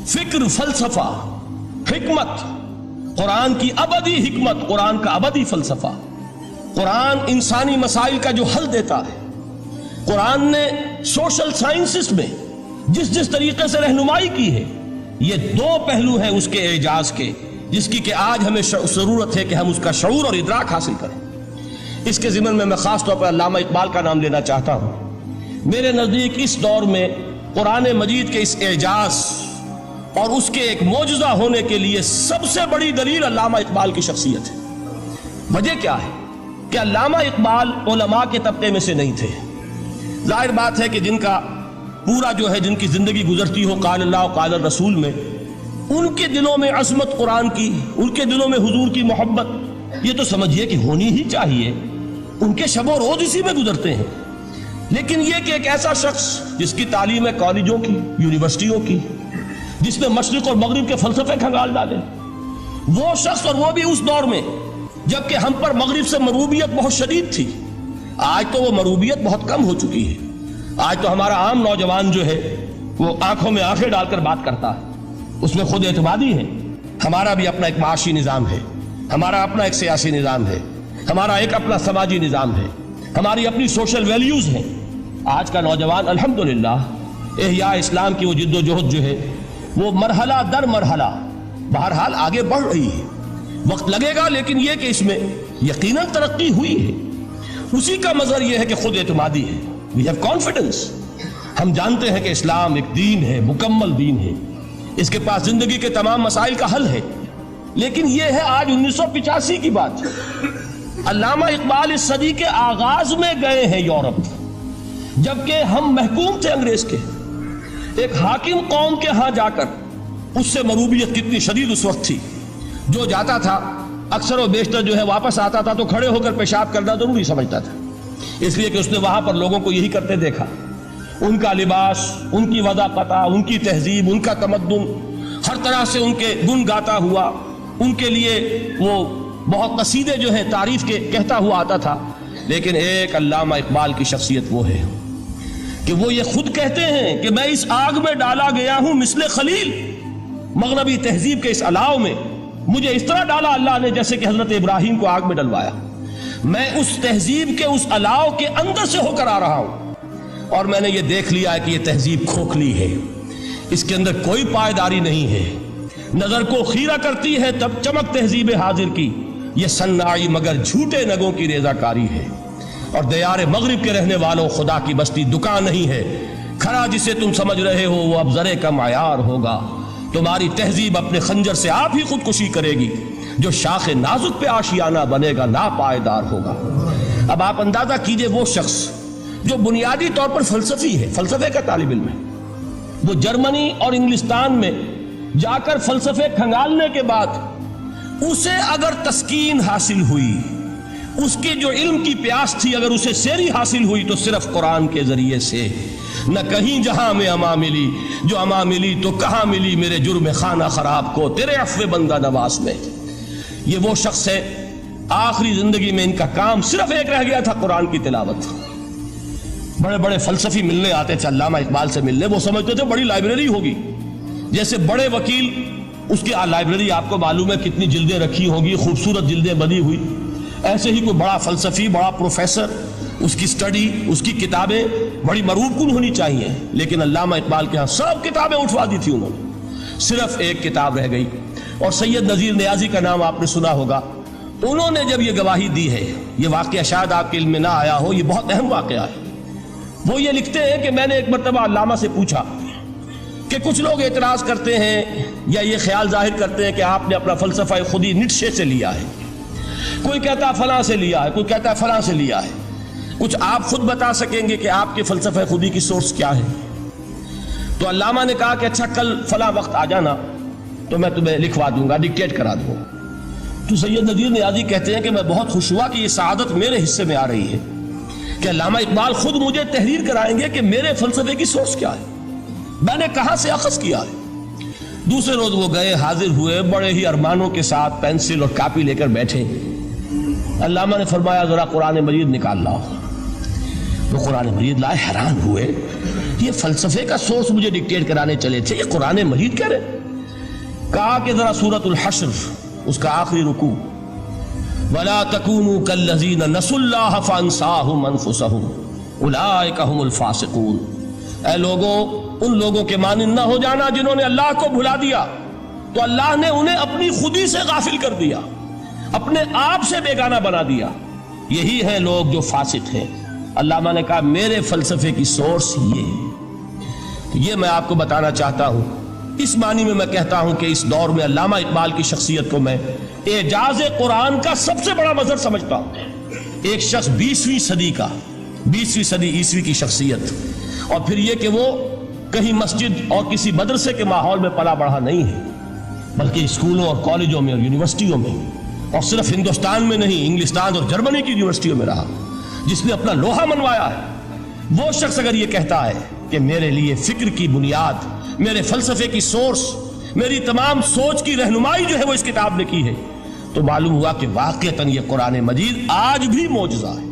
फिक्र, फलसफा, हिकमत, कुरान की अबदी हिकमत, कुरान का अबदी फलसफा। कुरान इंसानी मसाइल का जो हल देता है। कुरान ने सोशल साइंसेस में जिस जिस तरीके से रहनुमाई की है, ये दो पहलू हैं उसके एजाज के, जिसकी कि आज हमें जरूरत है कि हम उसका शऊर और इदराक हासिल करें। इसके ज़िम्न में मैं खास तौर पर अल्लामा इकबाल का नाम लेना चाहता हूँ। मेरे नज़दीक इस दौर में कुरान मजीद के इस एजाज और उसके एक मौजज़ा होने के लिए सबसे बड़ी दलील अल्लामा इकबाल की शख्सियत है। वजह क्या है कि अल्लामा इकबाल उलमा के तबके में से नहीं थे। जाहिर बात है कि जिनका पूरा जो है, जिनकी जिंदगी गुजरती हो क़ाल अल्लाह क़ाल रसूल में, उनके दिलों में अज़मत कुरान की, उनके दिलों में हुजूर की मोहब्बत, ये तो समझिए कि होनी ही चाहिए। उनके शबो रोज इसी में गुजरते हैं। लेकिन यह कि एक ऐसा शख्स जिसकी तालीम है कॉलेजों की, यूनिवर्सिटियों की, जिसने मशरिक और मगरिब के फलसफे खंगाल डाले, वो शख्स, और वो भी उस दौर में जबकि हम पर मगरिब से मरूबियत बहुत शदीद थी। आज तो वो मरूबियत बहुत कम हो चुकी है। आज तो हमारा आम नौजवान जो है वो आंखों में आंखें डालकर बात करता है, उसमें खुद एतमादी है। हमारा भी अपना एक माशी निज़ाम है, हमारा अपना एक सियासी निज़ाम है, हमारा एक अपना समाजी निज़ाम है, हमारी अपनी सोशल वैल्यूज हैं। आज का नौजवान अल्हम्दुलिल्लाह इहया इस्लाम की वो जिद्दोजहद जो है वो मरहला दर मरहला बहरहाल आगे बढ़ रही है। वक्त लगेगा, लेकिन यह कि इसमें यकीनन तरक्की हुई है। उसी का मजहर यह है कि खुद एतमादी है। We have confidence. हम जानते हैं कि इस्लाम एक दीन है, मुकम्मल दीन है, इसके पास जिंदगी के तमाम मसाइल का हल है। लेकिन यह है आज 1985 की बात। अल्लामा इकबाल इस सदी के आगाज में गए हैं यूरोप, जबकि हम महकूम थे अंग्रेज के। एक हाकिम कौम के यहां जाकर उससे मरूबियत कितनी शदीद उस वक्त थी। जो जाता था अक्सर व बेशतर जो है वापस आता था तो खड़े होकर पेशाब करना जरूरी समझता था, इसलिए कि उसने वहां पर लोगों को यही करते देखा। उनका लिबास, उनकी वज़ाक़त, उनकी तहजीब, उनका तमद्दुन, हर तरह से उनके गुण गाता हुआ, उनके लिए वो बहुत कसीदे जो है तारीफ के कहता हुआ आता था। लेकिन एक अल्लामा इकबाल की शख्सियत वो है कि वो ये खुद कहते हैं कि मैं इस आग में डाला गया हूं मिसले खलील। मगरबी तहजीब के इस अलाव में मुझे इस तरह डाला अल्लाह ने जैसे कि हजरत इब्राहिम को आग में डलवाया। मैं उस तहजीब के उस अलाव के अंदर से होकर आ रहा हूं और मैंने ये देख लिया है कि ये तहजीब खोखली है, इसके अंदर कोई पायदारी नहीं है। नजर को खीरा करती है तब चमक तहजीब हाजिर की, ये सन्नाई मगर झूठे नगों की रेजाकारी है। और दयारे मगरिब के रहने वालों, खुदा की बस्ती दुकान नहीं है। खरा जिसे तुम समझ रहे हो वो अब जरे का मायार होगा। तुम्हारी तहजीब अपने खंजर से आप ही खुदकुशी करेगी। जो शाखे नाजुक पे आशियाना बनेगा नापायदार होगा। अब आप अंदाजा कीजिए, वो शख्स जो बुनियादी तौर पर फलसफी है, फलसफे का तालिब इल्म है, वो जर्मनी और इंग्लिस्तान में जाकर फलसफे खंगालने के बाद उसे अगर तस्कीन हासिल हुई, उसके जो इल्म की प्यास थी अगर उसे सेरी हासिल हुई तो सिर्फ कुरान के जरिए से। न कहीं जहां में अमा मिली, जो अमा मिली तो कहां मिली मेरे जुर्म खाना खराब को तेरे अफ़्वे बंदा नवाज में। ये वो शख्स है आखिरी जिंदगी में इनका काम सिर्फ एक रह गया था, कुरान की तिलावत। बड़े बड़े फलसफी मिलने आते थे अल्लामा इकबाल से मिलने, वो समझते थे बड़ी लाइब्रेरी होगी। जैसे बड़े वकील, उसकी लाइब्रेरी आपको मालूम है कितनी जिल्दें रखी होगी, खूबसूरत जिल्दें बनी हुई। ऐसे ही कोई बड़ा फलसफी, बड़ा प्रोफेसर, उसकी स्टडी, उसकी किताबें बड़ी मरूब कुन होनी चाहिए। लेकिन अल्लामा इकबाल के यहाँ सब किताबें उठवा दी थी उन्होंने, सिर्फ एक किताब रह गई। और सैयद नज़ीर नियाज़ी का नाम आपने सुना होगा। उन्होंने जब ये गवाही दी है, ये वाक़या शायद आपके इल्म में ना आया हो, ये बहुत अहम वाक़या है। वो ये लिखते हैं कि मैंने एक मरतबा अल्लामा से पूछा कि कुछ लोग एतराज़ करते हैं या ये ख्याल जाहिर करते हैं कि आपने अपना फ़लसफ़ा खुदी नीत्शे से लिया है। कोई कहता है फलां से लिया है, कोई कहता है फलां से लिया है। कुछ आप खुद बता सकेंगे कि आपके फ़लसफ़े खुदी की सोर्स क्या है? तो अल्लामा ने कहा कि अच्छा कल फलां वक्त आ जाना तो मैं तुम्हें लिखवा दूंगा, डिक्टेट करा दूंगा। तो सैयद नज़ीर नियाज़ी कहते हैं कि मैं बहुत खुश हुआ कि ये सआदत मेरे हिस्से में आ रही है कि अल्लामा इकबाल खुद मुझे तहरीर कराएंगे कि मेरे फ़लसफ़े की सोर्स क्या है, मैंने कहाँ से अख़ज़ किया है। दूसरे रोज वो गए, हाजिर हुए, बड़े ही अरमानों के साथ पेंसिल और कापी लेकर बैठे। अल्लामा ने फरमाया जरा कुरान मजीद निकाल लाओ। वो कुरान मजीद लाए, हैरान हुए, ये फलसफे का सोर्स मुझे डिक्टेट कराने चले थे, ये कुरान मजीद कह रहे। کہا کہ ذرا سورۃ الحشر اس کا آخری رکوع، وَلَا تَكُونُوا كَالَّذِينَ نَسُوا اللَّهَ فَأَنسَاهُمْ أَنفُسَهُمْ أُولَٰئِكَ هُمُ الْفَاسِقُونَ۔ اے لوگوں، ان لوگوں کے مانند نہ ہو جانا جنہوں نے اللہ کو بھلا دیا تو اللہ نے انہیں اپنی خودی سے غافل کر دیا، اپنے آپ سے بیگانہ بنا دیا۔ یہی ہیں لوگ جو فاسق ہیں۔ علامہ نے کہا میرے فلسفے کی سورس یہ ہے۔ یہ میں آپ کو بتانا چاہتا ہوں، اس معنی میں کہتا ہوں کہ اس دور میں علامہ اقبال کی شخصیت کو میں اعجاز قرآن کا سب سے بڑا مظہر سمجھتا ہوں۔ ایک شخص 20ویں صدی کا، 20ویں صدی عیسوی کی شخصیت، اور پھر یہ کہ وہ کہیں مسجد اور کسی مدرسے کے ماحول میں پلا بڑھا نہیں ہے، بلکہ اسکولوں اور کالجوں میں اور یونیورسٹیوں میں، اور صرف ہندوستان میں نہیں، انگلستان اور جرمنی کی یونیورسٹیوں میں رہا، جس نے اپنا لوہا منوایا ہے۔ وہ شخص اگر یہ کہتا ہے کہ میرے لیے فکر کی بنیاد، میرے فلسفے کی سورس، میری تمام سوچ کی رہنمائی جو ہے وہ اس کتاب نے کی ہے، تو معلوم ہوا کہ واقعتاً یہ قرآن مجید آج بھی معجزہ ہے۔